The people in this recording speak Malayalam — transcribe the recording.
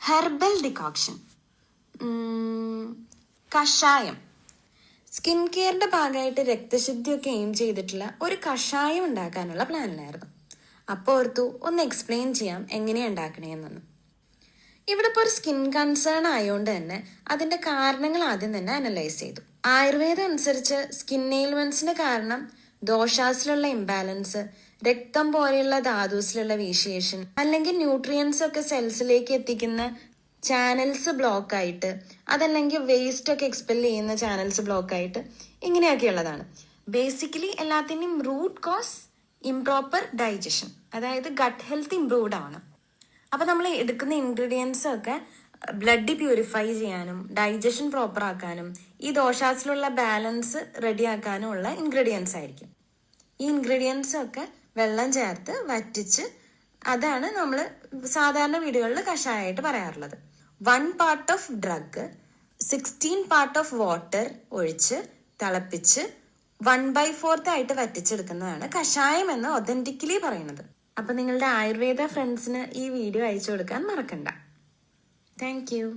ഹെർബൽ ഡിക്കോക്ഷൻ, കഷായം. സ്കിൻ കെയറിന്റെ ഭാഗമായിട്ട് രക്തശുദ്ധിയൊക്കെ എയിം ചെയ്തിട്ടുള്ള ഒരു കഷായം ഉണ്ടാക്കാനുള്ള പ്ലാനിലായിരുന്നു. അപ്പോൾ ഓർത്തു ഒന്ന് എക്സ്പ്ലെയിൻ ചെയ്യാം എങ്ങനെയാണ് ഉണ്ടാക്കണേന്നൊന്ന്. ഇവിടെ ഇപ്പോൾ ഒരു സ്കിൻ കൺസേൺ ആയതുകൊണ്ട് തന്നെ അതിന്റെ കാരണങ്ങൾ ആദ്യം തന്നെ അനലൈസ് ചെയ്തു. ആയുർവേദം അനുസരിച്ച് സ്കിൻ എയിൽമെന്റ്സിന്റെ കാരണം ദോഷാസിലുള്ള ഇംബാലൻസ്, രക്തം പോലെയുള്ള ധാതുസിലുള്ള വേരിയേഷൻ, അല്ലെങ്കിൽ ന്യൂട്രിയൻസ് ഒക്കെ സെൽസിലേക്ക് എത്തിക്കുന്ന ചാനൽസ് ബ്ലോക്ക് ആയിട്ട്, അതല്ലെങ്കിൽ വേസ്റ്റ് ഒക്കെ എക്സ്പെൽ ചെയ്യുന്ന ചാനൽസ് ബ്ലോക്ക് ആയിട്ട്, ഇങ്ങനെയൊക്കെയുള്ളതാണ്. ബേസിക്കലി എല്ലാത്തിൻ്റെയും റൂട്ട് കോസ് ഇംപ്രോപ്പർ ഡൈജഷൻ, അതായത് ഗട്ട് ഹെൽത്ത് ഇംപ്രൂവ്ഡ് ആണ്. അപ്പൊ നമ്മൾ എടുക്കുന്ന ഇൻഗ്രീഡിയൻസ് ഒക്കെ ബ്ലഡ് പ്യൂരിഫൈ ചെയ്യാനും ഡൈജഷൻ പ്രോപ്പർ ആക്കാനും ഈ ദോഷാസിലുള്ള ബാലൻസ് റെഡിയാക്കാനും ഉള്ള ഇൻഗ്രീഡിയൻസ് ആയിരിക്കും. ഈ ഇൻഗ്രീഡിയൻസ് ഒക്കെ വെള്ളം ചേർത്ത് വറ്റിച്ച്, അതാണ് നമ്മൾ സാധാരണ വീടുകളിൽ കഷായമായിട്ട് പറയാറുള്ളത്. 1 part of drug, 16 part of water ഒഴിച്ച് തിളപ്പിച്ച് 1/4 ആയിട്ട് വറ്റിച്ചെടുക്കുന്നതാണ് കഷായം എന്ന് ഒതന്റിക്കലി പറയുന്നത്. അപ്പൊ നിങ്ങളുടെ ആയുർവേദ ഫ്രണ്ട്സിന് ഈ വീഡിയോ അയച്ചു കൊടുക്കാൻ മറക്കണ്ട. Thank you.